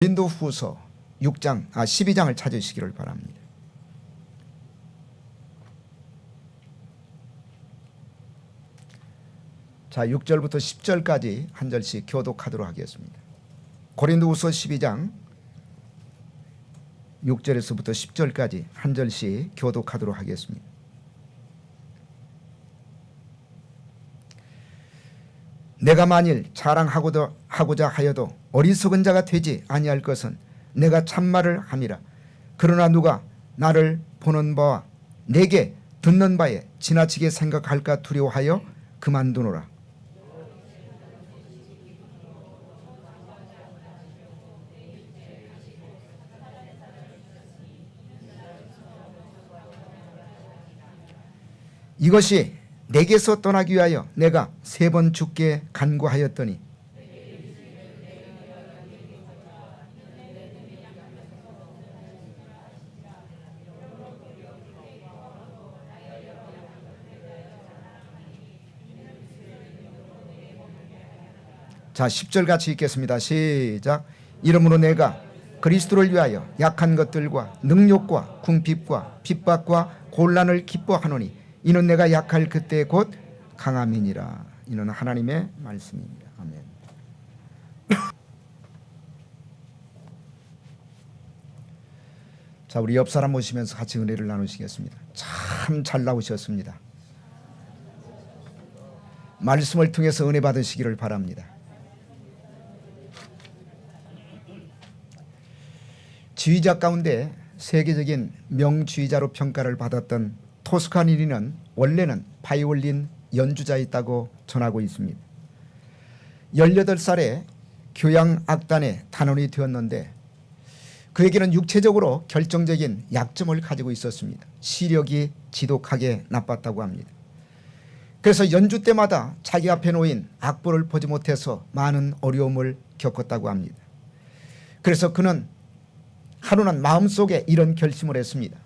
고린도후서 12장을 찾으시기를 바랍니다. 자, 6절부터 10절까지 한 절씩 교독하도록 하겠습니다. 고린도후서 12장 6절에서부터 10절까지 한 절씩 교독하도록 하겠습니다. 내가 만일 자랑하고자 하여도 어리석은 자가 되지 아니할 것은 내가 참말을 함이라. 그러나 누가 나를 보는 바와 내게 듣는 바에 지나치게 생각할까 두려워하여 그만두노라. 이것이 내게서 떠나기 위하여 내가 3번 죽게 간구하였더니 자, 10절 같이 읽겠습니다. 시작. 이러므로 내가 그리스도를 위하여 약한 것들과 능욕과 궁핍과 핍박과 곤란을 기뻐하노니 이는 내가 약할 그때 곧 강함이니라. 이는 하나님의 말씀입니다. 아멘. 자, 우리 옆 사람 모시면서 같이 은혜를 나누시겠습니다. 참 잘 나오셨습니다. 말씀을 통해서 은혜 받으시기를 바랍니다. 지휘자 가운데 세계적인 명지휘자로 평가를 받았던 토스카니니는 원래는 바이올린 연주자였다고 전하고 있습니다. 18살에 교향악단의 단원이 되었는데 그에게는 육체적으로 결정적인 약점을 가지고 있었습니다. 시력이 지독하게 나빴다고 합니다. 그래서 연주 때마다 자기 앞에 놓인 악보를 보지 못해서 많은 어려움을 겪었다고 합니다. 그래서 그는 하루는 마음속에 이런 결심을 했습니다.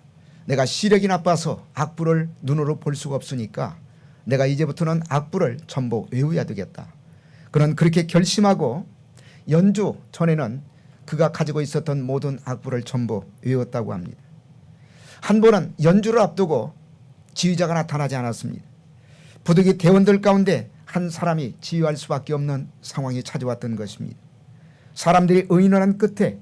내가 시력이 나빠서 악보를 눈으로 볼 수가 없으니까 내가 이제부터는 악보를 전부 외워야 되겠다. 그는 그렇게 결심하고 연주 전에는 그가 가지고 있었던 모든 악보를 전부 외웠다고 합니다. 한 번은 연주를 앞두고 지휘자가 나타나지 않았습니다. 부득이 대원들 가운데 한 사람이 지휘할 수밖에 없는 상황이 찾아왔던 것입니다. 사람들이 의논한 끝에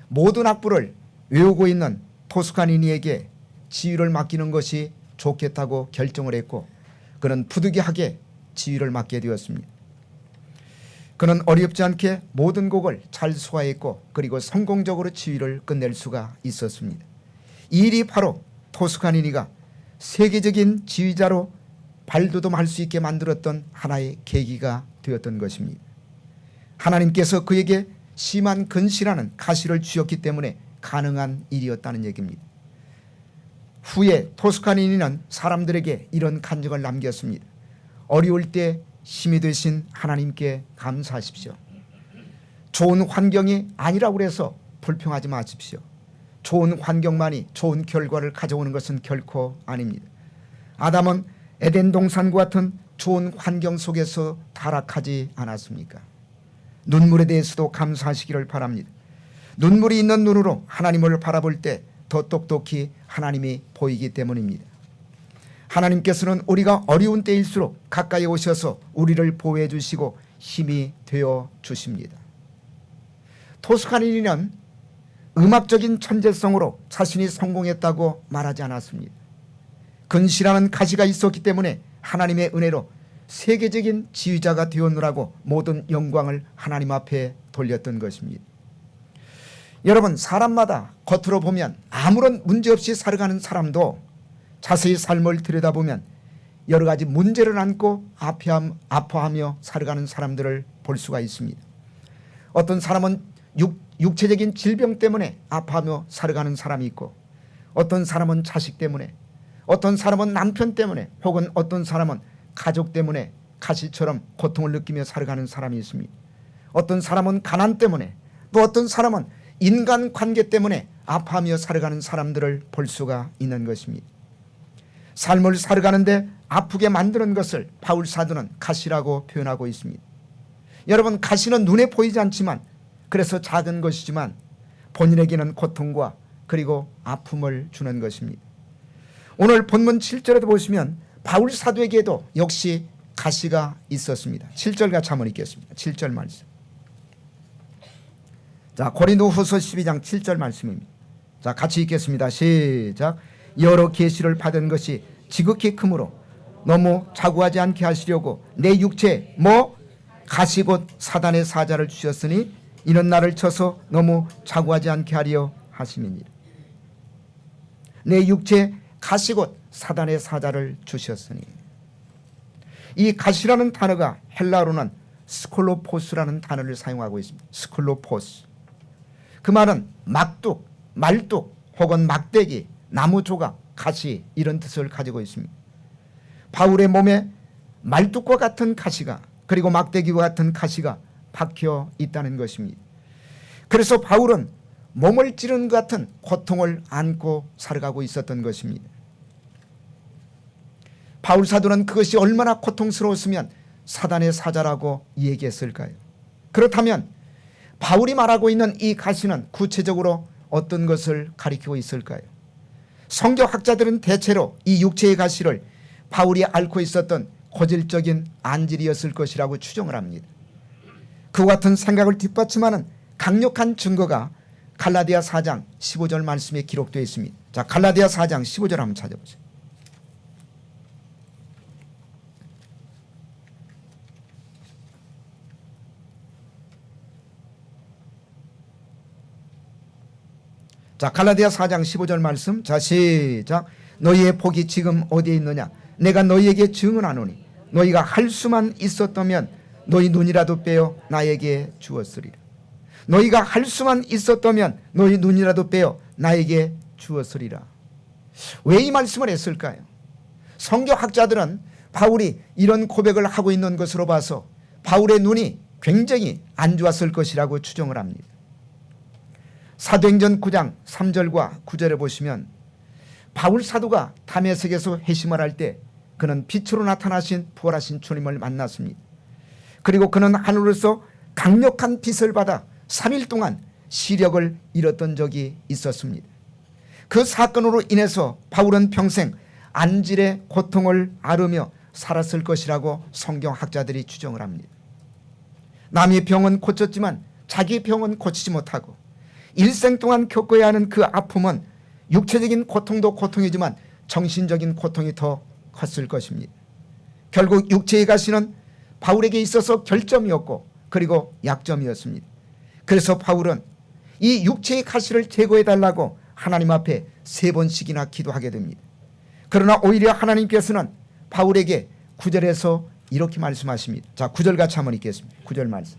모든 악보를 외우고 있는 토스카니니에게 지휘를 맡기는 것이 좋겠다고 결정을 했고 그는 부득이하게 지휘를 맡게 되었습니다. 그는 어렵지 않게 모든 곡을 잘 소화했고 그리고 성공적으로 지휘를 끝낼 수가 있었습니다. 이 일이 바로 토스카니니가 세계적인 지휘자로 발돋움할 수 있게 만들었던 하나의 계기가 되었던 것입니다. 하나님께서 그에게 심한 근시라는 가시를 주셨기 때문에 가능한 일이었다는 얘기입니다. 후에 토스카니니는 사람들에게 이런 간증을 남겼습니다. 어려울 때 힘이 되신 하나님께 감사하십시오. 좋은 환경이 아니라고 해서 불평하지 마십시오. 좋은 환경만이 좋은 결과를 가져오는 것은 결코 아닙니다. 아담은 에덴 동산과 같은 좋은 환경 속에서 타락하지 않았습니까? 눈물에 대해서도 감사하시기를 바랍니다. 눈물이 있는 눈으로 하나님을 바라볼 때 더 똑똑히 하나님이 보이기 때문입니다. 하나님께서는 우리가 어려운 때일수록 가까이 오셔서 우리를 보호해 주시고 힘이 되어 주십니다. 토스카니니는 음악적인 천재성으로 자신이 성공했다고 말하지 않았습니다. 근시라는 가시가 있었기 때문에 하나님의 은혜로 세계적인 지휘자가 되었느라고 모든 영광을 하나님 앞에 돌렸던 것입니다. 여러분, 사람마다 겉으로 보면 아무런 문제없이 살아가는 사람도 자세히 삶을 들여다보면 여러 가지 문제를 안고 아파하며 살아가는 사람들을 볼 수가 있습니다. 어떤 사람은 육체적인 질병 때문에 아파하며 살아가는 사람이 있고 어떤 사람은 자식 때문에 어떤 사람은 남편 때문에 혹은 어떤 사람은 가족 때문에 가시처럼 고통을 느끼며 살아가는 사람이 있습니다. 어떤 사람은 가난 때문에 또 어떤 사람은 인간관계 때문에 아파하며 살아가는 사람들을 볼 수가 있는 것입니다. 삶을 살아가는데 아프게 만드는 것을 바울 사도는 가시라고 표현하고 있습니다. 여러분, 가시는 눈에 보이지 않지만 그래서 작은 것이지만 본인에게는 고통과 그리고 아픔을 주는 것입니다. 오늘 본문 7절에도 보시면 바울 사도에게도 역시 가시가 있었습니다. 7절 같이 한번 읽겠습니다. 7절 말씀. 자, 고린도후서 12장 7절 말씀입니다. 자, 같이 읽겠습니다. 시작. 여러 계시를 받은 것이 지극히 크므로 너무 자구하지 않게 하시려고 내 육체에 가시 곧 사단의 사자를 주셨으니 이는 나를 쳐서 너무 자구하지 않게 하려 하심이니라. 내 육체에 가시 곧 사단의 사자를 주셨으니, 이 가시라는 단어가 헬라어로는 스콜로포스라는 단어를 사용하고 있습니다. 스콜로포스. 그 말은 막뚝, 말뚝 혹은 막대기, 나무 조각, 가시 이런 뜻을 가지고 있습니다. 바울의 몸에 말뚝과 같은 가시가 그리고 막대기와 같은 가시가 박혀 있다는 것입니다. 그래서 바울은 몸을 찌르는 것 같은 고통을 안고 살아가고 있었던 것입니다. 바울 사도는 그것이 얼마나 고통스러웠으면 사단의 사자라고 얘기했을까요? 그렇다면 바울이 말하고 있는 이 가시는 구체적으로 어떤 것을 가리키고 있을까요? 성경학자들은 대체로 이 육체의 가시를 바울이 앓고 있었던 고질적인 안질이었을 것이라고 추정을 합니다. 그와 같은 생각을 뒷받침하는 강력한 증거가 갈라디아 4장 15절 말씀에 기록되어 있습니다. 자, 갈라디아 4장 15절 한번 찾아보세요. 자, 갈라디아 4장 15절 말씀. 자, 시작. 너희의 복이 지금 어디에 있느냐? 내가 너희에게 증언하노니 너희가 할 수만 있었다면 너희 눈이라도 빼어 나에게 주었으리라. 너희가 할 수만 있었다면 너희 눈이라도 빼어 나에게 주었으리라. 왜 이 말씀을 했을까요? 성경학자들은 바울이 이런 고백을 하고 있는 것으로 봐서 바울의 눈이 굉장히 안 좋았을 것이라고 추정을 합니다. 사도행전 9장 3절과 9절에 보시면 바울 사도가 다메섹에서 회심을 할 때 그는 빛으로 나타나신 부활하신 주님을 만났습니다. 그리고 그는 하늘로서 강력한 빛을 받아 3일 동안 시력을 잃었던 적이 있었습니다. 그 사건으로 인해서 바울은 평생 안질의 고통을 앓으며 살았을 것이라고 성경학자들이 추정을 합니다. 남의 병은 고쳤지만 자기 병은 고치지 못하고 일생 동안 겪어야 하는 그 아픔은 육체적인 고통도 고통이지만 정신적인 고통이 더 컸을 것입니다. 결국 육체의 가시는 바울에게 있어서 결점이었고 그리고 약점이었습니다. 그래서 바울은 이 육체의 가시를 제거해달라고 하나님 앞에 3번씩이나 기도하게 됩니다. 그러나 오히려 하나님께서는 바울에게 9절에서 이렇게 말씀하십니다. 자, 9절 같이 한번 읽겠습니다. 9절 말씀.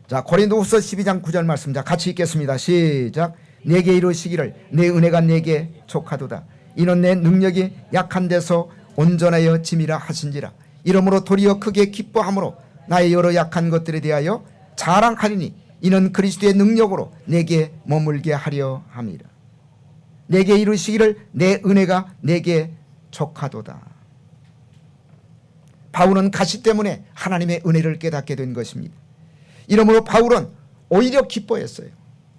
자, 고린도후서 12장 9절 말씀. 자, 같이 읽겠습니다. 시작. 내게 이르시기를 내 은혜가 내게 족하도다. 이는 내 능력이 약한 데서 온전하여 짐이라 하신지라. 이러므로 도리어 크게 기뻐함으로 나의 여러 약한 것들에 대하여 자랑하리니 이는 그리스도의 능력으로 내게 머물게 하려 함이라. 내게 이르시기를 내 은혜가 내게 족하도다. 바울은 가시 때문에 하나님의 은혜를 깨닫게 된 것입니다. 이러므로 바울은 오히려 기뻐했어요.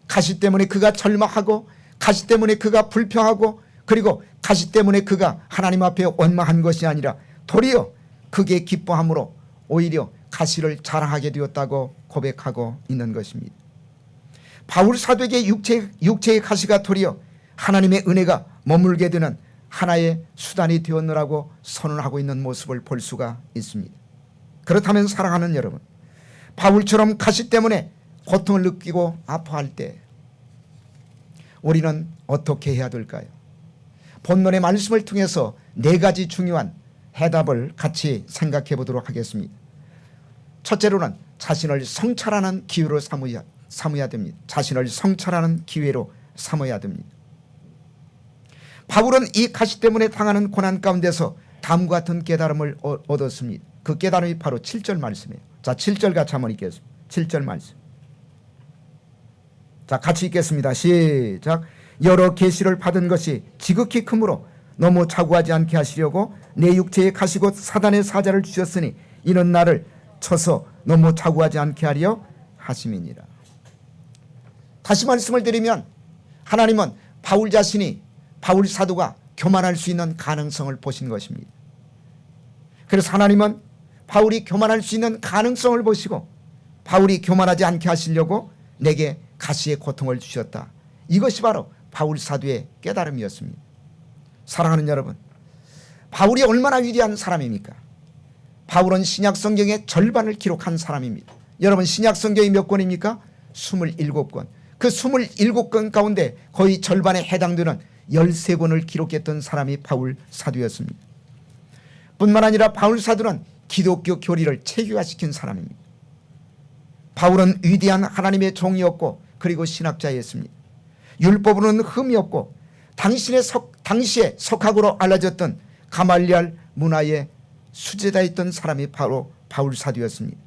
가시 때문에 그가 절망하고 가시 때문에 그가 불평하고 그리고 가시 때문에 그가 하나님 앞에 원망한 것이 아니라 도리어 크게 기뻐함으로 오히려 가시를 자랑하게 되었다고 고백하고 있는 것입니다. 바울 사도에게 육체의 가시가 도리어 하나님의 은혜가 머물게 되는 하나의 수단이 되었느라고 선언하고 있는 모습을 볼 수가 있습니다. 그렇다면 사랑하는 여러분, 바울처럼 가시 때문에 고통을 느끼고 아파할 때 우리는 어떻게 해야 될까요? 본문의 말씀을 통해서 4가지 중요한 해답을 같이 생각해 보도록 하겠습니다. 첫째로는 자신을 성찰하는 기회로 삼어야 됩니다. 자신을 성찰하는 기회로 삼아야 됩니다. 바울은 이 가시 때문에 당하는 고난 가운데서 다음과 같은 깨달음을 얻었습니다. 그 깨달음이 바로 7절 말씀이에요. 자, 7절 같이 한번 읽겠습니다. 7절 말씀. 자, 같이 읽겠습니다. 시작. 여러 계시를 받은 것이 지극히 크므로 너무 자구하지 않게 하시려고 내 육체에 가시 곧 사단의 사자를 주셨으니 이는 나를 쳐서 너무 자고하지 않게 하려 하심이니라. 다시 말씀을 드리면 하나님은 바울 자신이, 바울 사도가 교만할 수 있는 가능성을 보신 것입니다. 그래서 하나님은 바울이 교만할 수 있는 가능성을 보시고 바울이 교만하지 않게 하시려고 내게 가시의 고통을 주셨다. 이것이 바로 바울 사도의 깨달음이었습니다. 사랑하는 여러분, 바울이 얼마나 위대한 사람입니까? 바울은 신약 성경의 절반을 기록한 사람입니다. 여러분, 신약 성경이 몇 권입니까? 27권. 그 27권 가운데 거의 절반에 해당되는 13권을 기록했던 사람이 바울 사도였습니다. 뿐만 아니라 바울 사도는 기독교 교리를 체계화시킨 사람입니다. 바울은 위대한 하나님의 종이었고 그리고 신학자였습니다. 율법으로는 흠이 없고 당시에 석학으로 알려졌던 가말리알 문화의 수제자였던 사람이 바로 바울 사도였습니다.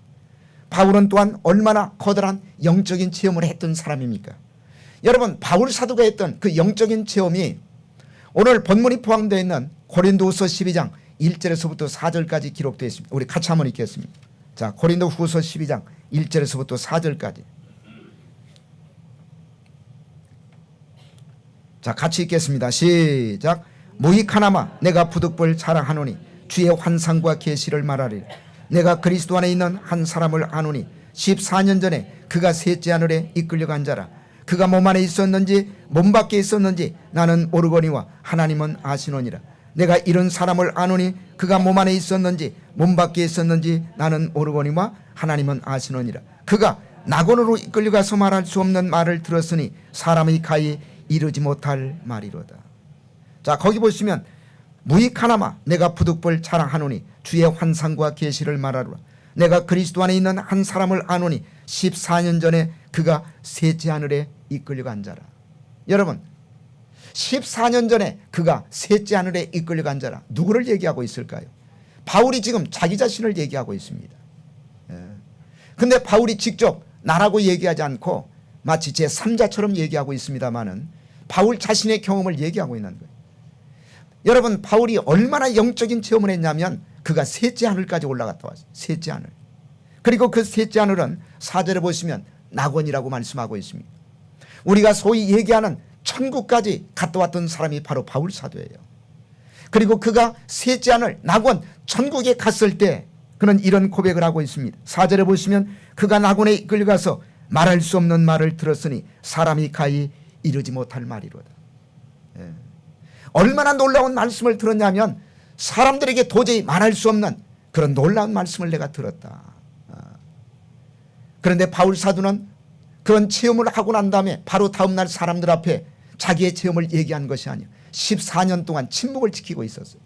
바울은 또한 얼마나 커다란 영적인 체험을 했던 사람입니까? 여러분, 바울 사도가 했던 그 영적인 체험이 오늘 본문이 포함되어 있는 고린도후서 12장 1절에서부터 4절까지 기록되어 있습니다. 우리 같이 한번 읽겠습니다. 자, 고린도후서 12장 1절에서부터 4절까지. 자, 같이 읽겠습니다. 시작. 무익하나마 내가 부득불 자랑하노니 주의 환상과 계시를 말하리라. 내가 그리스도 안에 있는 한 사람을 아노니 14년 전에 그가 셋째 하늘에 이끌려간 자라. 그가 몸 안에 있었는지 몸 밖에 있었는지 나는 모르거니와 하나님은 아시노니라. 내가 이런 사람을 아노니 그가 몸 안에 있었는지 몸 밖에 있었는지 나는 모르거니와 하나님은 아시노니라. 그가 낙원으로 이끌려가서 말할 수 없는 말을 들었으니 사람이 가히 이르지 못할 말이로다. 자, 거기 보시면 무익하나마 내가 부득불 자랑하노니 주의 환상과 계시를 말하노라. 내가 그리스도 안에 있는 한 사람을 아노니 14년 전에 그가 셋째 하늘에 이끌려간 자라. 여러분, 14년 전에 그가 셋째 하늘에 이끌려간 자라. 누구를 얘기하고 있을까요? 바울이 지금 자기 자신을 얘기하고 있습니다. 그런데 바울이 직접 나라고 얘기하지 않고 마치 제3자처럼 얘기하고 있습니다마는 바울 자신의 경험을 얘기하고 있는 거예요. 여러분, 바울이 얼마나 영적인 체험을 했냐면 그가 셋째 하늘까지 올라갔다 왔어요. 셋째 하늘. 그리고 그 셋째 하늘은 4절에 보시면 낙원이라고 말씀하고 있습니다. 우리가 소위 얘기하는 천국까지 갔다 왔던 사람이 바로 바울 사도예요. 그리고 그가 셋째 하늘 낙원 천국에 갔을 때 그는 이런 고백을 하고 있습니다. 4절에 보시면 그가 낙원에 이끌려가서 말할 수 없는 말을 들었으니 사람이 가히 이르지 못할 말이로다. 얼마나 놀라운 말씀을 들었냐면 사람들에게 도저히 말할 수 없는 그런 놀라운 말씀을 내가 들었다. 그런데 바울 사도는 그런 체험을 하고 난 다음에 바로 다음날 사람들 앞에 자기의 체험을 얘기한 것이 아니에요. 14년 동안 침묵을 지키고 있었어요.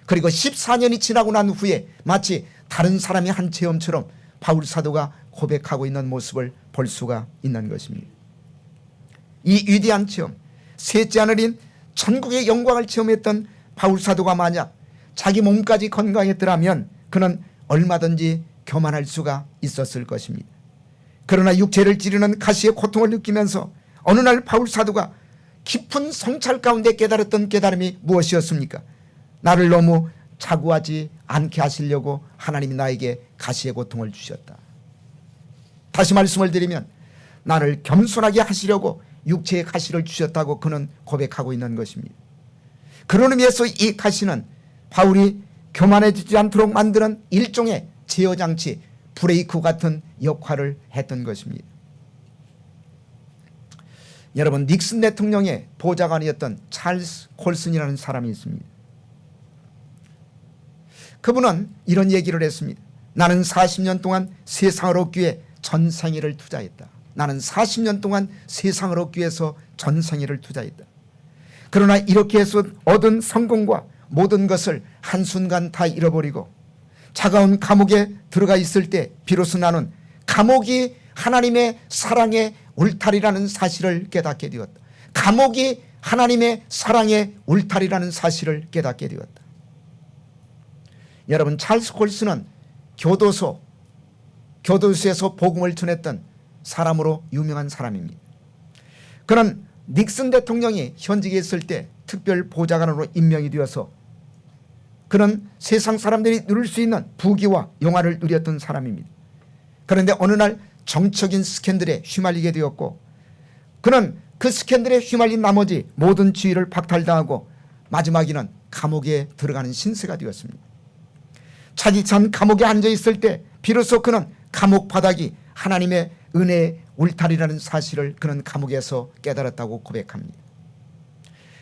그리고 14년이 지나고 난 후에 마치 다른 사람이 한 체험처럼 바울 사도가 고백하고 있는 모습을 볼 수가 있는 것입니다. 이 위대한 체험, 셋째 하늘인 천국의 영광을 체험했던 바울 사도가 만약 자기 몸까지 건강했더라면 그는 얼마든지 교만할 수가 있었을 것입니다. 그러나 육체를 찌르는 가시의 고통을 느끼면서 어느 날 바울 사도가 깊은 성찰 가운데 깨달았던 깨달음이 무엇이었습니까? 나를 너무 자고하지 않게 하시려고 하나님이 나에게 가시의 고통을 주셨다. 다시 말씀을 드리면 나를 겸손하게 하시려고 육체의 가시를 주셨다고 그는 고백하고 있는 것입니다. 그런 의미에서 이 가시는 바울이 교만해지지 않도록 만드는 일종의 제어장치, 브레이크 같은 역할을 했던 것입니다. 여러분, 닉슨 대통령의 보좌관이었던 찰스 콜슨이라는 사람이 있습니다. 그분은 이런 얘기를 했습니다. 나는 40년 동안 세상을 얻기 위해 전생애를 투자했다. 나는 40년 동안 세상을 얻기 위해서 전생애를 투자했다. 그러나 이렇게 해서 얻은 성공과 모든 것을 한순간 다 잃어버리고 차가운 감옥에 들어가 있을 때 비로소 나는 감옥이 하나님의 사랑의 울타리라는 사실을 깨닫게 되었다. 감옥이 하나님의 사랑의 울타리라는 사실을 깨닫게 되었다. 여러분, 찰스 콜슨은 교도소에서 복음을 전했던 사람으로 유명한 사람입니다. 그는 닉슨 대통령이 현직에 있을 때 특별 보좌관으로 임명이 되어서 그는 세상 사람들이 누릴 수 있는 부귀와 영화를 누렸던 사람입니다. 그런데 어느 날 정적인 스캔들에 휘말리게 되었고 그는 그 스캔들에 휘말린 나머지 모든 지위를 박탈당하고 마지막에는 감옥에 들어가는 신세가 되었습니다. 차디찬 감옥에 앉아있을 때 비로소 그는 감옥 바닥이 하나님의 은혜의 울타리라는 사실을 그는 감옥에서 깨달았다고 고백합니다.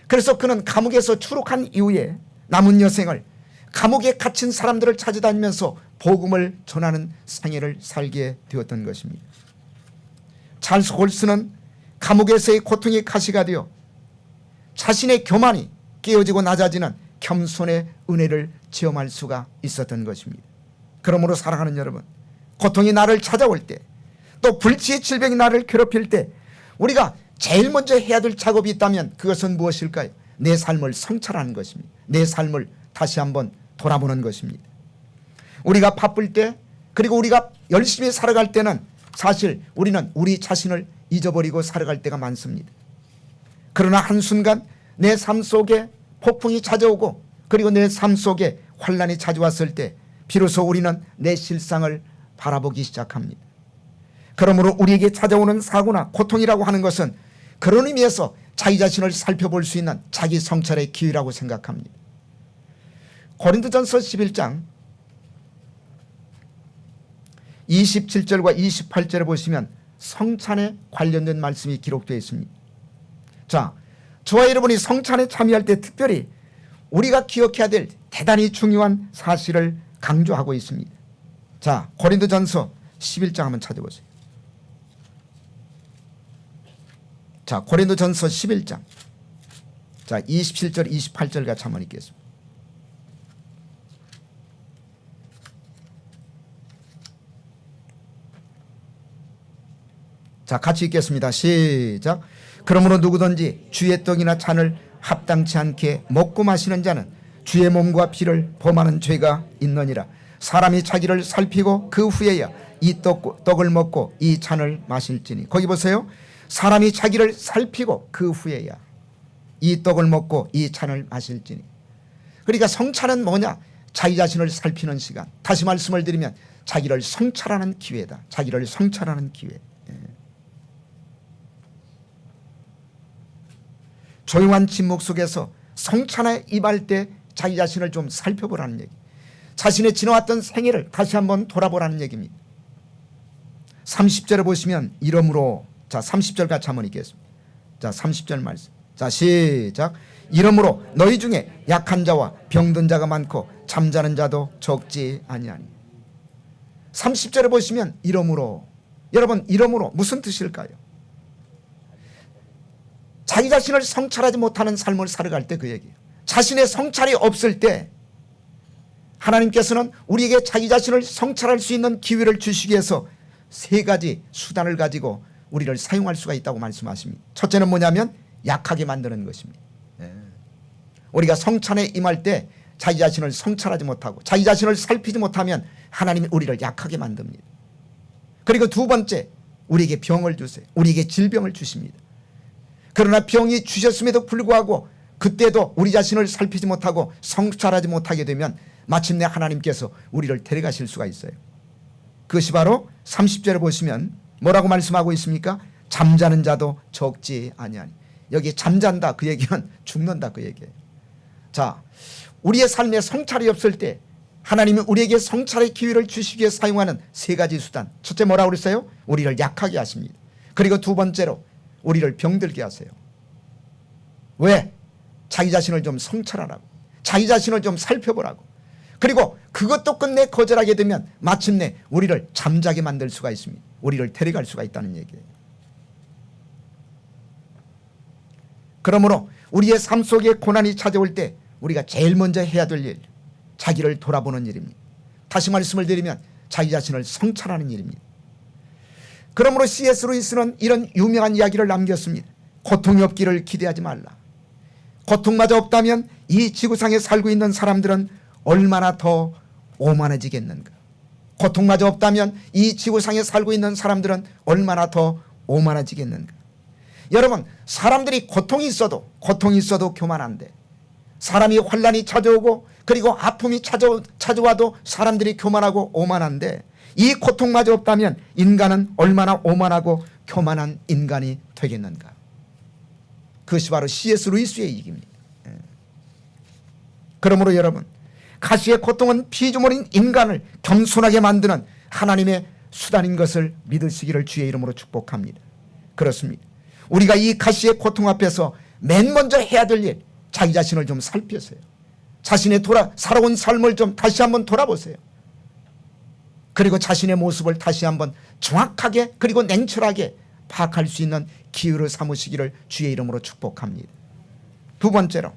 그래서 그는 감옥에서 추록한 이후에 남은 여생을 감옥에 갇힌 사람들을 찾아다니면서 복음을 전하는 생애를 살게 되었던 것입니다. 찰스 홀스는 감옥에서의 고통이 가시가 되어 자신의 교만이 깨어지고 낮아지는 겸손의 은혜를 체험할 수가 있었던 것입니다. 그러므로 사랑하는 여러분, 고통이 나를 찾아올 때, 또 불치의 질병이 나를 괴롭힐 때 우리가 제일 먼저 해야 될 작업이 있다면 그것은 무엇일까요? 내 삶을 성찰하는 것입니다. 내 삶을 다시 한번 돌아보는 것입니다. 우리가 바쁠 때, 그리고 우리가 열심히 살아갈 때는 사실 우리는 우리 자신을 잊어버리고 살아갈 때가 많습니다. 그러나 한순간 내 삶 속에 폭풍이 찾아오고 그리고 내 삶 속에 환난이 찾아왔을 때 비로소 우리는 내 실상을 바라보기 시작합니다. 그러므로 우리에게 찾아오는 사고나 고통이라고 하는 것은 그런 의미에서 자기 자신을 살펴볼 수 있는 자기 성찰의 기회라고 생각합니다. 고린도전서 11장 27절과 28절에 보시면 성찬에 관련된 말씀이 기록되어 있습니다. 자, 저와 여러분이 성찬에 참여할 때 특별히 우리가 기억해야 될 대단히 중요한 사실을 강조하고 있습니다. 자, 고린도전서 11장 한번 찾아보세요. 자, 고린도전서 11장. 자, 27절, 28절 같이 한번 읽겠습니다. 자, 같이 읽겠습니다. 시작. 그러므로 누구든지 주의 떡이나 잔을 합당치 않게 먹고 마시는 자는 주의 몸과 피를 범하는 죄가 있느니라. 사람이 자기를 살피고 그 후에야 이 떡을 먹고 이 잔을 마실지니. 거기 보세요. 사람이 자기를 살피고 그 후에야 이 떡을 먹고 이 잔을 마실지니. 그러니까 성찬은 뭐냐? 자기 자신을 살피는 시간. 다시 말씀을 드리면 자기를 성찰하는 기회다. 자기를 성찰하는 기회. 조용한 침묵 속에서 성찬에 임할 때 자기 자신을 좀 살펴보라는 얘기, 자신의 지나왔던 생애를 다시 한번 돌아보라는 얘기입니다. 30절에 보시면 이러므로, 자 30절 같이 한번 읽겠습니다. 자 30절 말씀. 자 시작. 이러므로 너희 중에 약한 자와 병든 자가 많고 잠자는 자도 적지 아니하니. 30절에 보시면 이러므로, 여러분 이러므로 무슨 뜻일까요? 자기 자신을 성찰하지 못하는 삶을 살아갈 때 그 얘기예요. 자신의 성찰이 없을 때 하나님께서는 우리에게 자기 자신을 성찰할 수 있는 기회를 주시기 위해서 세 가지 수단을 가지고 우리를 사용할 수가 있다고 말씀하십니다. 첫째는 뭐냐면 약하게 만드는 것입니다. 우리가 성찬에 임할 때 자기 자신을 성찰하지 못하고 자기 자신을 살피지 못하면 하나님이 우리를 약하게 만듭니다. 그리고 두 번째, 우리에게 병을 주세요. 우리에게 질병을 주십니다. 그러나 병이 주셨음에도 불구하고 그때도 우리 자신을 살피지 못하고 성찰하지 못하게 되면 마침내 하나님께서 우리를 데려가실 수가 있어요. 그것이 바로 30절에 보시면 뭐라고 말씀하고 있습니까? 잠자는 자도 적지 아니하니. 여기 잠잔다 그 얘기는 죽는다 그 얘기예요. 자, 우리의 삶에 성찰이 없을 때 하나님이 우리에게 성찰의 기회를 주시기 위해 사용하는 세 가지 수단. 첫째 뭐라고 그랬어요? 우리를 약하게 하십니다. 그리고 두 번째로 우리를 병들게 하세요. 왜? 자기 자신을 좀 성찰하라고, 자기 자신을 좀 살펴보라고. 그리고 그것도 끝내 거절하게 되면 마침내 우리를 잠자게 만들 수가 있습니다. 우리를 데려갈 수가 있다는 얘기예요. 그러므로 우리의 삶 속에 고난이 찾아올 때 우리가 제일 먼저 해야 될 일, 자기를 돌아보는 일입니다. 다시 말씀을 드리면 자기 자신을 성찰하는 일입니다. 그러므로 C.S. 루이스는 이런 유명한 이야기를 남겼습니다. 고통이 없기를 기대하지 말라. 고통마저 없다면 이 지구상에 살고 있는 사람들은 얼마나 더 오만해지겠는가. 고통마저 없다면 이 지구상에 살고 있는 사람들은 얼마나 더 오만해지겠는가. 여러분, 사람들이 고통이 있어도 교만한데, 사람이 환난이 찾아오고 그리고 아픔이 찾아와도 사람들이 교만하고 오만한데, 이 고통마저 없다면 인간은 얼마나 오만하고 교만한 인간이 되겠는가. 그것이 바로 C.S. 루이스의 얘기입니다. 그러므로 여러분, 가시의 고통은 피조물인 인간을 겸손하게 만드는 하나님의 수단인 것을 믿으시기를 주의 이름으로 축복합니다. 그렇습니다. 우리가 이 가시의 고통 앞에서 맨 먼저 해야 될 일, 자기 자신을 좀 살피세요. 자신의 살아온 삶을 좀 다시 한번 돌아보세요. 그리고 자신의 모습을 다시 한번 정확하게 그리고 냉철하게 파악할 수 있는 기회를 삼으시기를 주의 이름으로 축복합니다. 두 번째로,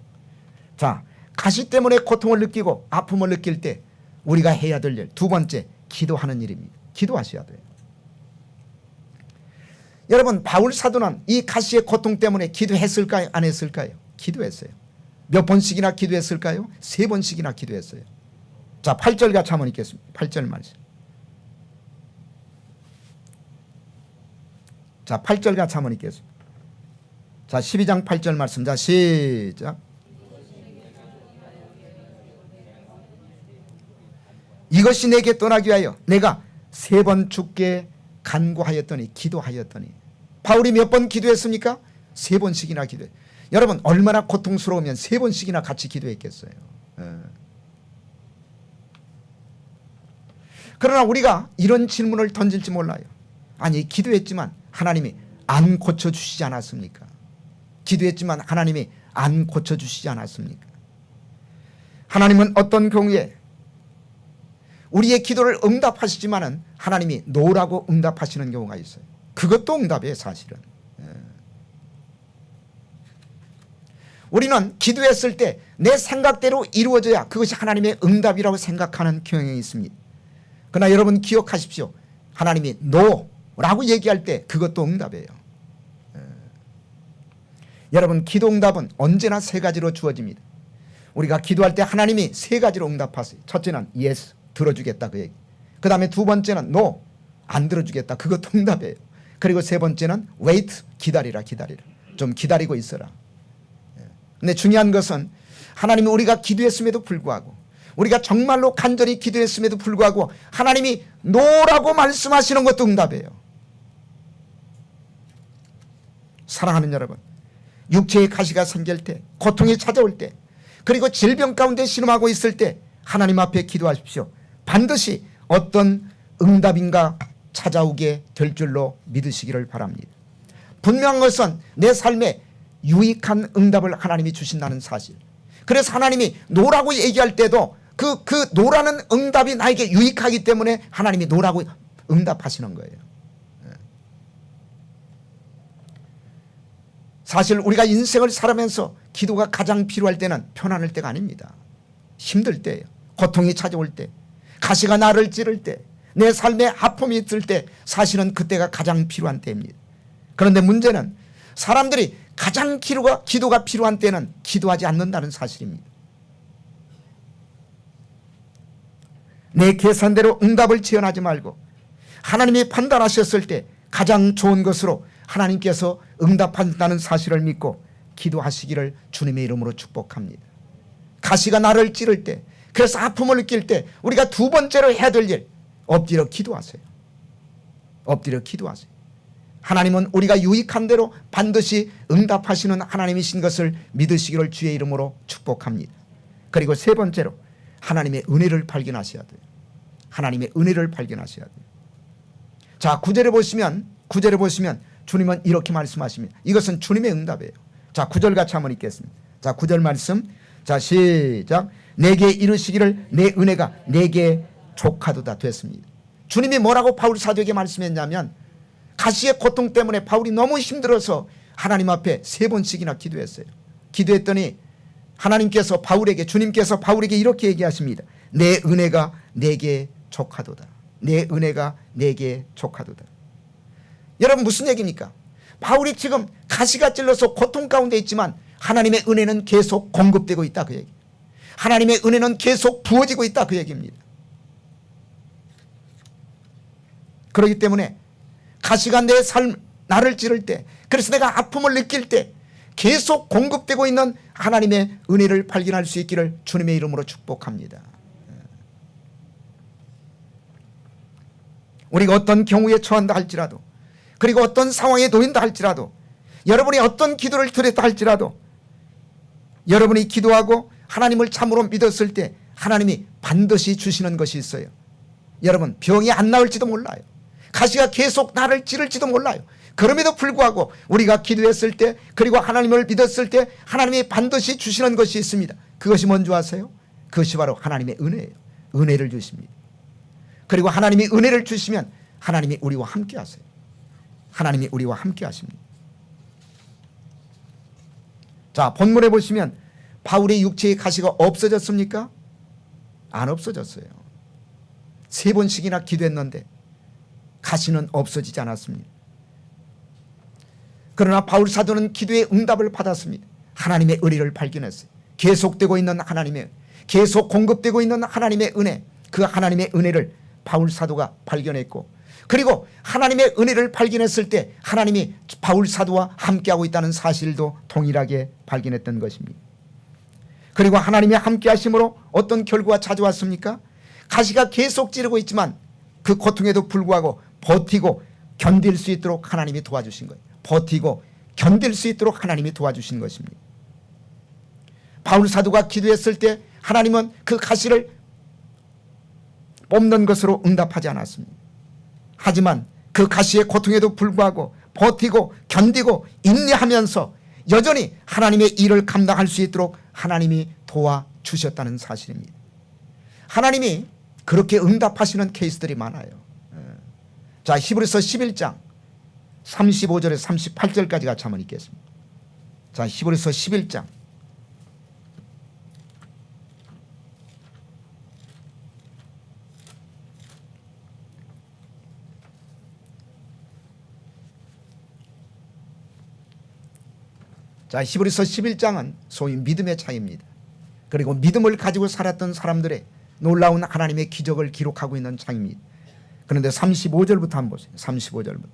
자, 가시 때문에 고통을 느끼고 아픔을 느낄 때 우리가 해야 될 일, 두 번째, 기도하는 일입니다. 기도하셔야 돼요. 여러분, 바울 사도는 이 가시의 고통 때문에 기도했을까요? 안 했을까요? 기도했어요. 몇 번씩이나 기도했을까요? 3번씩이나 기도했어요. 자, 8절 같이 한번 읽겠습니다. 8절 말씀. 자, 8절 같이 한번 읽겠습니다. 자, 12장 8절 말씀. 자, 시작. 이것이 내게 떠나기 위하여 내가 3번 주께 간구하였더니, 기도하였더니. 바울이 몇 번 기도했습니까? 3번씩이나 기도해. 여러분, 얼마나 고통스러우면 3번씩이나 같이 기도했겠어요. 그러나 우리가 이런 질문을 던질지 몰라요. 아니, 기도했지만 하나님이 안 고쳐주시지 않았습니까? 기도했지만 하나님이 안 고쳐주시지 않았습니까? 하나님은 어떤 경우에 우리의 기도를 응답하시지만은 하나님이 노라고 응답하시는 경우가 있어요. 그것도 응답이에요, 사실은. 우리는 기도했을 때 내 생각대로 이루어져야 그것이 하나님의 응답이라고 생각하는 경향이 있습니다. 그러나 여러분 기억하십시오. 하나님이 노라고 얘기할 때 그것도 응답이에요. 여러분, 기도 응답은 언제나 3가지로 주어집니다. 우리가 기도할 때 하나님이 3가지로 응답하세요. 첫째는 yes, 들어주겠다, 그 얘기. 그 다음에 두 번째는 no, 안 들어주겠다, 그것도 응답이에요. 그리고 3번째는 wait, 기다리라, 기다리라. 좀 기다리고 있어라. 근데 중요한 것은 하나님이 우리가 기도했음에도 불구하고, 우리가 정말로 간절히 기도했음에도 불구하고 하나님이 노라고 말씀하시는 것도 응답이에요. 사랑하는 여러분, 육체의 가시가 생길 때, 고통이 찾아올 때, 그리고 질병 가운데 신음하고 있을 때 하나님 앞에 기도하십시오. 반드시 어떤 응답인가 찾아오게 될 줄로 믿으시기를 바랍니다. 분명한 것은 내 삶에 유익한 응답을 하나님이 주신다는 사실. 그래서 하나님이 노라고 얘기할 때도 그 노라는 응답이 나에게 유익하기 때문에 하나님이 노라고 응답하시는 거예요. 사실 우리가 인생을 살아면서 기도가 가장 필요할 때는 편안할 때가 아닙니다. 힘들 때예요. 고통이 찾아올 때, 가시가 나를 찌를 때, 내 삶에 아픔이 있을 때, 사실은 그때가 가장 필요한 때입니다. 그런데 문제는 사람들이 가장 기도가 필요한 때는 기도하지 않는다는 사실입니다. 내 계산대로 응답을 지연하지 말고 하나님이 판단하셨을 때 가장 좋은 것으로 하나님께서 응답한다는 사실을 믿고 기도하시기를 주님의 이름으로 축복합니다. 가시가 나를 찌를 때, 그래서 아픔을 느낄 때 우리가 두 번째로 해야 될 일, 엎드려 기도하세요. 엎드려 기도하세요. 하나님은 우리가 유익한 대로 반드시 응답하시는 하나님이신 것을 믿으시기를 주의 이름으로 축복합니다. 그리고 3번째로 하나님의 은혜를 발견하셔야 돼요. 하나님의 은혜를 발견하셔야 돼요. 자, 9절에 보시면 주님은 이렇게 말씀하십니다. 이것은 주님의 응답이에요. 자, 9절 같이 한번 읽겠습니다. 자, 9절 말씀. 자, 시작. 내게 이르시기를 내 은혜가 내게 족하도다 됐습니다. 주님이 뭐라고 바울 사도에게 말씀했냐면, 가시의 고통 때문에 바울이 너무 힘들어서 하나님 앞에 3번씩이나 기도했어요. 기도했더니 주님께서 바울에게 이렇게 얘기하십니다. 내 은혜가 내게 족하도다. 내 은혜가 내게 족하도다. 여러분, 무슨 얘기입니까? 바울이 지금 가시가 찔러서 고통 가운데 있지만 하나님의 은혜는 계속 공급되고 있다, 그 얘기. 하나님의 은혜는 계속 부어지고 있다, 그 얘기입니다. 그렇기 때문에 가시가 내 삶, 나를 찌를 때, 그래서 내가 아픔을 느낄 때 계속 공급되고 있는 하나님의 은혜를 발견할 수 있기를 주님의 이름으로 축복합니다. 우리가 어떤 경우에 처한다 할지라도, 그리고 어떤 상황에 놓인다 할지라도, 여러분이 어떤 기도를 드렸다 할지라도, 여러분이 기도하고 하나님을 참으로 믿었을 때 하나님이 반드시 주시는 것이 있어요. 여러분, 병이 안 나을지도 몰라요. 가시가 계속 나를 찌를지도 몰라요. 그럼에도 불구하고 우리가 기도했을 때, 그리고 하나님을 믿었을 때 하나님이 반드시 주시는 것이 있습니다. 그것이 뭔지 아세요? 그것이 바로 하나님의 은혜예요. 은혜를 주십니다. 그리고 하나님이 은혜를 주시면 하나님이 우리와 함께 하세요. 하나님이 우리와 함께 하십니다. 자, 본문에 보시면 바울의 육체의 가시가 없어졌습니까? 안 없어졌어요. 3번씩이나 기도했는데 가시는 없어지지 않았습니다. 그러나 바울 사도는 기도의 응답을 받았습니다. 하나님의 은혜를 발견했어요. 계속되고 있는 하나님의, 계속 공급되고 있는 하나님의 은혜, 그 하나님의 은혜를 바울 사도가 발견했고, 그리고 하나님의 은혜를 발견했을 때 하나님이 바울 사도와 함께하고 있다는 사실도 동일하게 발견했던 것입니다. 그리고 하나님이 함께 하심으로 어떤 결과가 찾아왔습니까? 가시가 계속 찌르고 있지만 그 고통에도 불구하고 버티고 견딜 수 있도록 하나님이 도와주신 거예요. 버티고 견딜 수 있도록 하나님이 도와주신 것입니다. 바울 사도가 기도했을 때 하나님은 그 가시를 뽑는 것으로 응답하지 않았습니다. 하지만 그 가시의 고통에도 불구하고 버티고 견디고 인내하면서 여전히 하나님의 일을 감당할 수 있도록 하나님이 도와주셨다는 사실입니다. 하나님이 그렇게 응답하시는 케이스들이 많아요. 자, 히브리서 11장 35절에서 38절까지 같이 한번 읽겠습니다. 자, 히브리서 11장 자, 히브리서 11장은 소위 믿음의 차이입니다. 그리고 믿음을 가지고 살았던 사람들의 놀라운 하나님의 기적을 기록하고 있는 장입니다. 그런데 35절부터 한번 보세요. 35절부터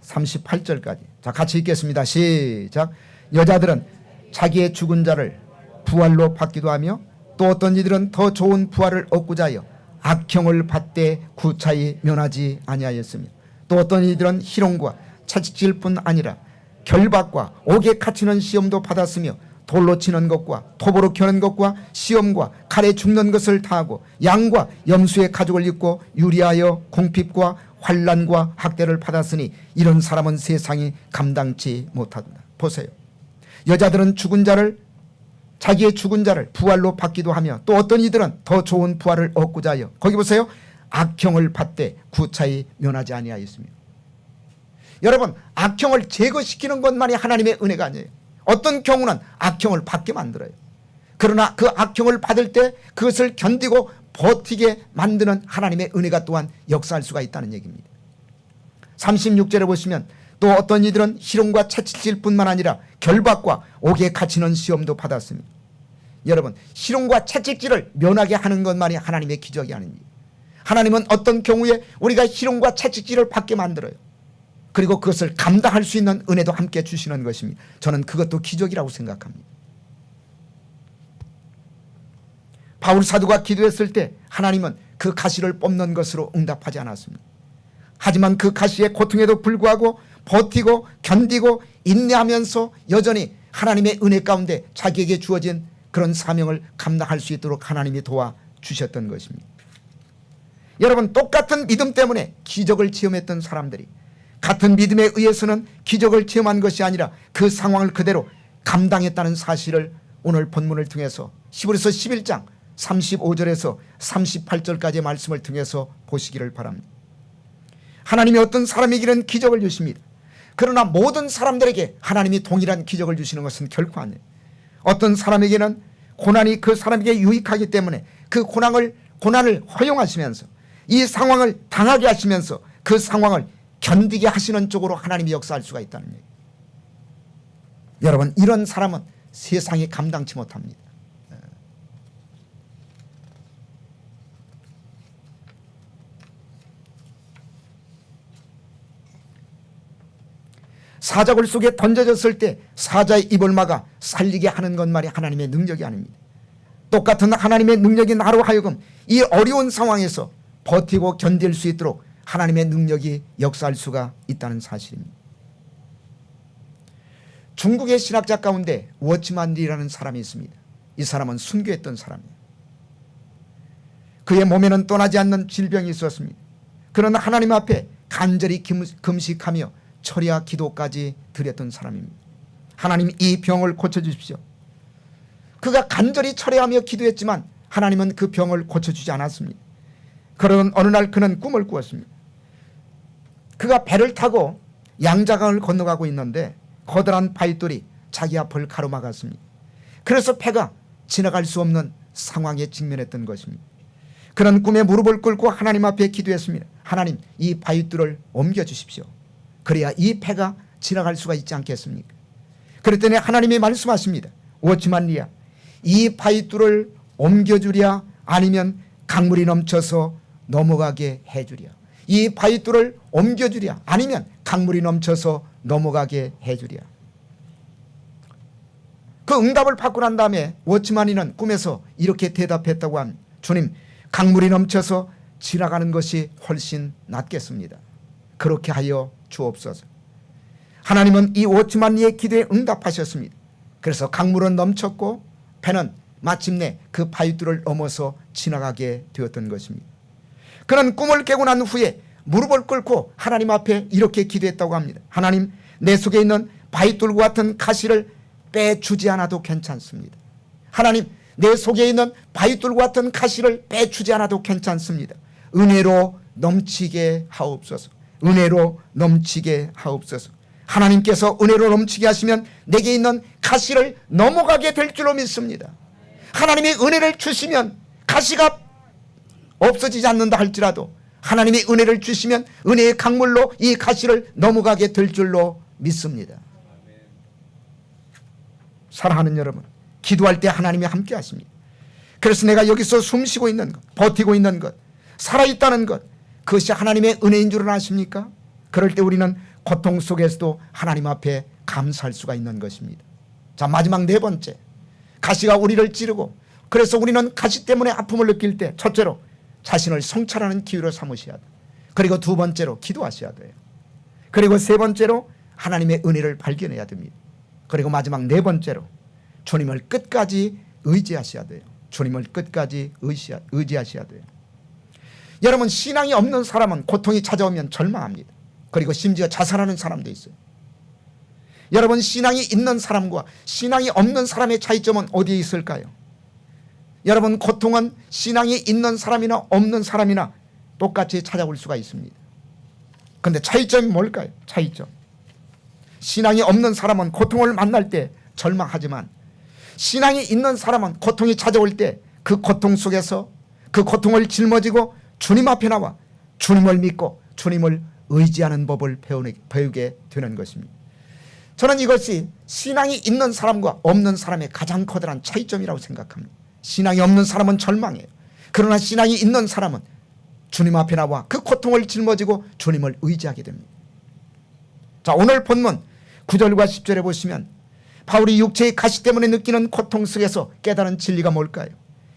38절까지. 자, 같이 읽겠습니다. 시작. 여자들은 자기의 죽은 자를 부활로 받기도 하며 또 어떤 이들은 더 좋은 부활을 얻고자 하여 악형을 받되 구차히 면하지 아니하였으며 또 어떤 이들은 희롱과 채찍질뿐 아니라 결박과 옥에 갇히는 시험도 받았으며 돌로 치는 것과 톱으로 켜는 것과 시험과 칼에 죽는 것을 당하고 양과 염소의 가죽을 입고 유리하여 궁핍과 환난과 학대를 받았으니 이런 사람은 세상이 감당치 못한다. 보세요. 여자들은 죽은 자를, 자기의 죽은 자를 부활로 받기도 하며 또 어떤 이들은 더 좋은 부활을 얻고자 하여, 거기 보세요, 악형을 받되 구차히 면하지 아니하였으며. 여러분, 악형을 제거시키는 것만이 하나님의 은혜가 아니에요. 어떤 경우는 악형을 받게 만들어요. 그러나 그 악형을 받을 때 그것을 견디고 버티게 만드는 하나님의 은혜가 또한 역사할 수가 있다는 얘기입니다. 36절에 보시면 또 어떤 이들은 희롱과 채찍질뿐만 아니라 결박과 옥에 갇히는 시험도 받았습니다. 여러분, 희롱과 채찍질을 면하게 하는 것만이 하나님의 기적이 아닙니다. 하나님은 어떤 경우에 우리가 희롱과 채찍질을 받게 만들어요. 그리고 그것을 감당할 수 있는 은혜도 함께 주시는 것입니다. 저는 그것도 기적이라고 생각합니다. 바울 사도가 기도했을 때 하나님은 그 가시를 뽑는 것으로 응답하지 않았습니다. 하지만 그 가시의 고통에도 불구하고 버티고 견디고 인내하면서 여전히 하나님의 은혜 가운데 자기에게 주어진 그런 사명을 감당할 수 있도록 하나님이 도와주셨던 것입니다. 여러분, 똑같은 믿음 때문에 기적을 체험했던 사람들이 같은 믿음에 의해서는 기적을 체험한 것이 아니라 그 상황을 그대로 감당했다는 사실을 오늘 본문을 통해서 히브리서 11장 35절에서 38절까지의 말씀을 통해서 보시기를 바랍니다. 하나님이 어떤 사람에게는 기적을 주십니다. 그러나 모든 사람들에게 하나님이 동일한 기적을 주시는 것은 결코 아니에요. 어떤 사람에게는 고난이 그 사람에게 유익하기 때문에 그 고난을 허용하시면서 이 상황을 당하게 하시면서 그 상황을 견디게 하시는 쪽으로 하나님이 역사할 수가 있다는 얘기예요. 여러분, 이런 사람은 세상에 감당치 못합니다. 사자굴 속에 던져졌을 때 사자의 입을 막아 살리게 하는 것만이 하나님의 능력이 아닙니다. 똑같은 하나님의 능력이 나로 하여금 이 어려운 상황에서 버티고 견딜 수 있도록 하나님의 능력이 역사할 수가 있다는 사실입니다. 중국의 신학자 가운데 워치만 리라는 사람이 있습니다. 이 사람은 순교했던 사람이에요. 그의 몸에는 떠나지 않는 질병이 있었습니다. 그러나 하나님 앞에 간절히 금식하며 철야 기도까지 드렸던 사람입니다. 하나님, 이 병을 고쳐주십시오. 그가 간절히 철야하며 기도했지만 하나님은 그 병을 고쳐주지 않았습니다. 그러던 어느 날 그는 꿈을 꾸었습니다. 그가 배를 타고 양자강을 건너가고 있는데 커다란 바위돌이 자기 앞을 가로막았습니다. 그래서 배가 지나갈 수 없는 상황에 직면했던 것입니다. 그는 꿈에 무릎을 꿇고 하나님 앞에 기도했습니다. 하나님, 이 바위돌을 옮겨주십시오. 그래야 이 배가 지나갈 수가 있지 않겠습니까? 그랬더니 하나님이 말씀하십니다. 워치만 리야, 이 바위돌을 옮겨주랴 아니면 강물이 넘쳐서 넘어가게 해주랴. 이 바위돌을 옮겨주랴 아니면 강물이 넘쳐서 넘어가게 해주랴. 그 응답을 받고 난 다음에 워치만이는 꿈에서 이렇게 대답했다고 합니다. 주님, 강물이 넘쳐서 지나가는 것이 훨씬 낫겠습니다. 그렇게 하여 주옵소서. 하나님은 이 워치만리의 기도에 응답하셨습니다. 그래서 강물은 넘쳤고 배는 마침내 그 바위돌을 넘어서 지나가게 되었던 것입니다. 그는 꿈을 깨고 난 후에 무릎을 꿇고 하나님 앞에 이렇게 기도했다고 합니다. 하나님, 내 속에 있는 바위돌과 같은 가시를 빼주지 않아도 괜찮습니다. 하나님, 내 속에 있는 바위돌과 같은 가시를 빼주지 않아도 괜찮습니다. 은혜로 넘치게 하옵소서. 은혜로 넘치게 하옵소서. 하나님께서 은혜로 넘치게 하시면 내게 있는 가시를 넘어가게 될 줄로 믿습니다. 하나님이 은혜를 주시면 가시가 없어지지 않는다 할지라도 하나님이 은혜를 주시면 은혜의 강물로 이 가시를 넘어가게 될 줄로 믿습니다. 사랑하는 여러분, 기도할 때 하나님이 함께 하십니다. 그래서 내가 여기서 숨쉬고 있는 것, 버티고 있는 것, 살아있다는 것, 그것이 하나님의 은혜인 줄은 아십니까? 그럴 때 우리는 고통 속에서도 하나님 앞에 감사할 수가 있는 것입니다. 자, 마지막 네 번째, 가시가 우리를 찌르고 그래서 우리는 가시 때문에 아픔을 느낄 때 첫째로 자신을 성찰하는 기회로 삼으셔야 돼요. 그리고 두 번째로 기도하셔야 돼요. 그리고 세 번째로 하나님의 은혜를 발견해야 됩니다. 그리고 마지막 네 번째로 주님을 끝까지 의지하셔야 돼요. 주님을 끝까지 의지하셔야 돼요. 여러분, 신앙이 없는 사람은 고통이 찾아오면 절망합니다. 그리고 심지어 자살하는 사람도 있어요. 여러분, 신앙이 있는 사람과 신앙이 없는 사람의 차이점은 어디에 있을까요? 여러분, 고통은 신앙이 있는 사람이나 없는 사람이나 똑같이 찾아올 수가 있습니다. 그런데 차이점이 뭘까요? 차이점. 신앙이 없는 사람은 고통을 만날 때 절망하지만 신앙이 있는 사람은 고통이 찾아올 때 그 고통 속에서 그 고통을 짊어지고 주님 앞에 나와 주님을 믿고 주님을 의지하는 법을 배우게 되는 것입니다. 저는 이것이 신앙이 있는 사람과 없는 사람의 가장 커다란 차이점이라고 생각합니다. 신앙이 없는 사람은 절망해요. 그러나 신앙이 있는 사람은 주님 앞에 나와 그 고통을 짊어지고 주님을 의지하게 됩니다. 자, 오늘 본문 9절과 10절에 보시면 바울이 육체의 가시 때문에 느끼는 고통 속에서 깨달은 진리가 뭘까요?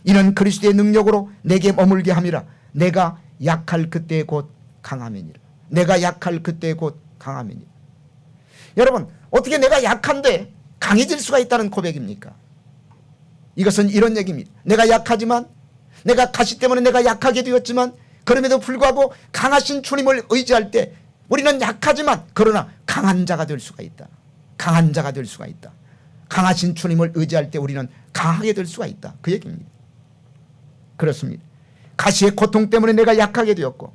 이는 그리스도의 능력으로 내게 머물게 함이라. 내가 약할 그때 곧 강함이니라. 내가 약할 그때 곧 강함이니라. 여러분, 어떻게 내가 약한데 강해질 수가 있다는 고백입니까? 이것은 이런 얘기입니다. 내가 약하지만, 내가 가시 때문에 내가 약하게 되었지만 그럼에도 불구하고 강하신 주님을 의지할 때 우리는 약하지만 그러나 강한 자가 될 수가 있다. 강한 자가 될 수가 있다. 강하신 주님을 의지할 때 우리는 강하게 될 수가 있다. 그 얘기입니다. 그렇습니다. 가시의 고통 때문에 내가 약하게 되었고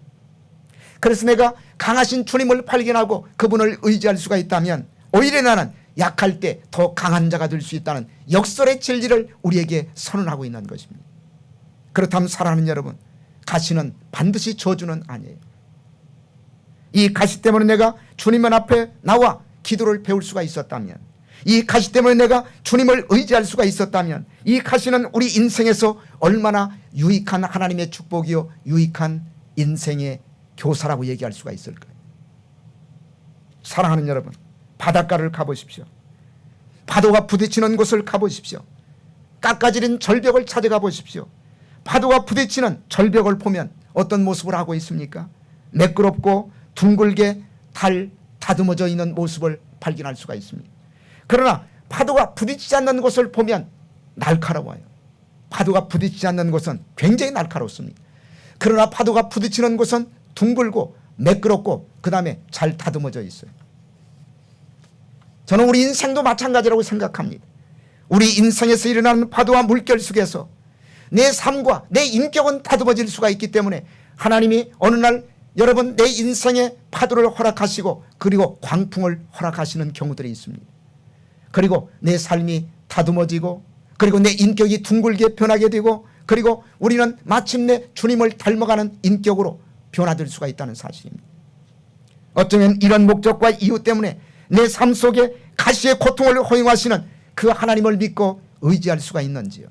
그래서 내가 강하신 주님을 발견하고 그분을 의지할 수가 있다면 오히려 나는 약할 때 더 강한 자가 될 수 있다는 역설의 진리를 우리에게 선언하고 있는 것입니다. 그렇다면 사랑하는 여러분, 가시는 반드시 저주는 아니에요. 이 가시 때문에 내가 주님 앞에 나와 기도를 배울 수가 있었다면, 이 가시 때문에 내가 주님을 의지할 수가 있었다면 이 가시는 우리 인생에서 얼마나 유익한 하나님의 축복이요 유익한 인생의 교사라고 얘기할 수가 있을까요? 사랑하는 여러분, 바닷가를 가보십시오. 파도가 부딪히는 곳을 가보십시오. 깎아지른 절벽을 찾아가 보십시오. 파도가 부딪히는 절벽을 보면 어떤 모습을 하고 있습니까? 매끄럽고 둥글게 다듬어져 있는 모습을 발견할 수가 있습니다. 그러나 파도가 부딪히지 않는 곳을 보면 날카로워요. 파도가 부딪히지 않는 곳은 굉장히 날카롭습니다. 그러나 파도가 부딪히는 곳은 둥글고 매끄럽고 그 다음에 잘 다듬어져 있어요. 저는 우리 인생도 마찬가지라고 생각합니다. 우리 인생에서 일어나는 파도와 물결 속에서 내 삶과 내 인격은 다듬어질 수가 있기 때문에 하나님이 어느 날 여러분 내 인생에 파도를 허락하시고 그리고 광풍을 허락하시는 경우들이 있습니다. 그리고 내 삶이 다듬어지고 그리고 내 인격이 둥글게 변하게 되고 그리고 우리는 마침내 주님을 닮아가는 인격으로 변화될 수가 있다는 사실입니다. 어쩌면 이런 목적과 이유 때문에 내 삶 속에 가시의 고통을 허용하시는 그 하나님을 믿고 의지할 수가 있는지요.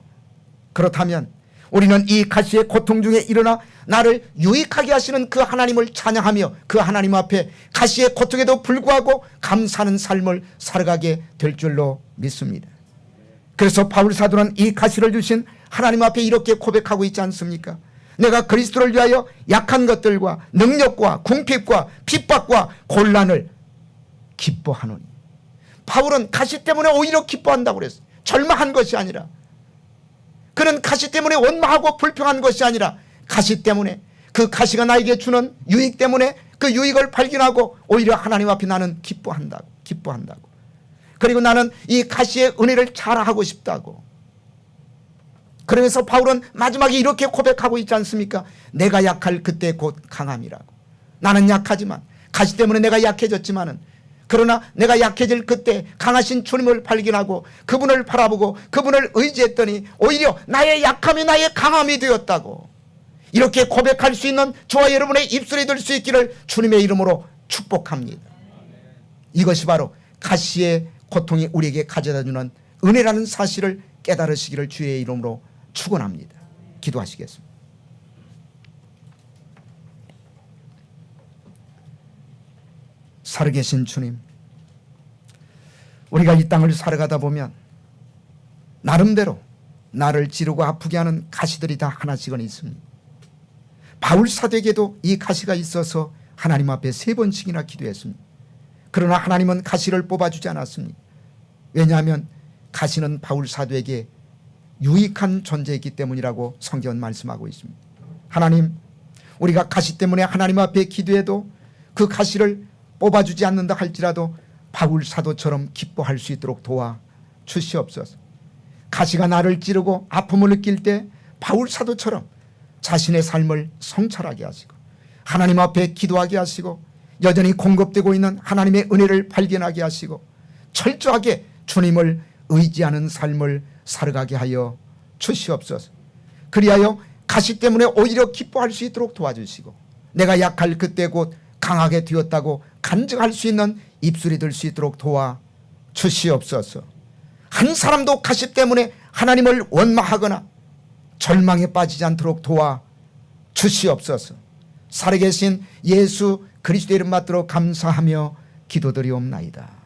그렇다면 우리는 이 가시의 고통 중에 일어나 나를 유익하게 하시는 그 하나님을 찬양하며 그 하나님 앞에 가시의 고통에도 불구하고 감사하는 삶을 살아가게 될 줄로 믿습니다. 그래서 바울 사도는 이 가시를 주신 하나님 앞에 이렇게 고백하고 있지 않습니까? 내가 그리스도를 위하여 약한 것들과 능력과 궁핍과 핍박과 곤란을 기뻐하노니. 바울은 가시 때문에 오히려 기뻐한다고 그랬어요. 절망한 것이 아니라, 그는 가시 때문에 원망하고 불평한 것이 아니라 가시 때문에, 그 가시가 나에게 주는 유익 때문에 그 유익을 발견하고 오히려 하나님 앞에 나는 기뻐한다고. 그리고 나는 이 가시의 은혜를 자랑하고 싶다고. 그러면서 바울은 마지막에 이렇게 고백하고 있지 않습니까? 내가 약할 그때 곧 강함이라고. 나는 약하지만, 가시 때문에 내가 약해졌지만은, 그러나 내가 약해질 그때 강하신 주님을 발견하고 그분을 바라보고 그분을 의지했더니 오히려 나의 약함이 나의 강함이 되었다고. 이렇게 고백할 수 있는 저와 여러분의 입술이 될 수 있기를 주님의 이름으로 축복합니다. 이것이 바로 가시의 고통이 우리에게 가져다주는 은혜라는 사실을 깨달으시기를 주의 이름으로 축원합니다. 기도하시겠습니다. 살아계신 주님, 우리가 이 땅을 살아가다 보면 나름대로 나를 찌르고 아프게 하는 가시들이 다 하나씩은 있습니다. 바울 사도에게도 이 가시가 있어서 하나님 앞에 3번씩이나 기도했습니다. 그러나 하나님은 가시를 뽑아주지 않았습니다. 왜냐하면 가시는 바울 사도에게 유익한 존재이기 때문이라고 성경은 말씀하고 있습니다. 하나님, 우리가 가시 때문에 하나님 앞에 기도해도 그 가시를 뽑아주지 않는다 할지라도 바울 사도처럼 기뻐할 수 있도록 도와 주시옵소서. 가시가 나를 찌르고 아픔을 느낄 때 바울 사도처럼 자신의 삶을 성찰하게 하시고 하나님 앞에 기도하게 하시고 여전히 공급되고 있는 하나님의 은혜를 발견하게 하시고 철저하게 주님을 의지하는 삶을 살아가게 하여 주시옵소서. 그리하여 가시 때문에 오히려 기뻐할 수 있도록 도와주시고 내가 약할 그때 곧 강하게 되었다고 간증할 수 있는 입술이 될 수 있도록 도와 주시옵소서. 한 사람도 가시 때문에 하나님을 원망하거나 절망에 빠지지 않도록 도와 주시옵소서. 살아계신 예수 그리스도의 이름 받들어 감사하며 기도드리옵나이다.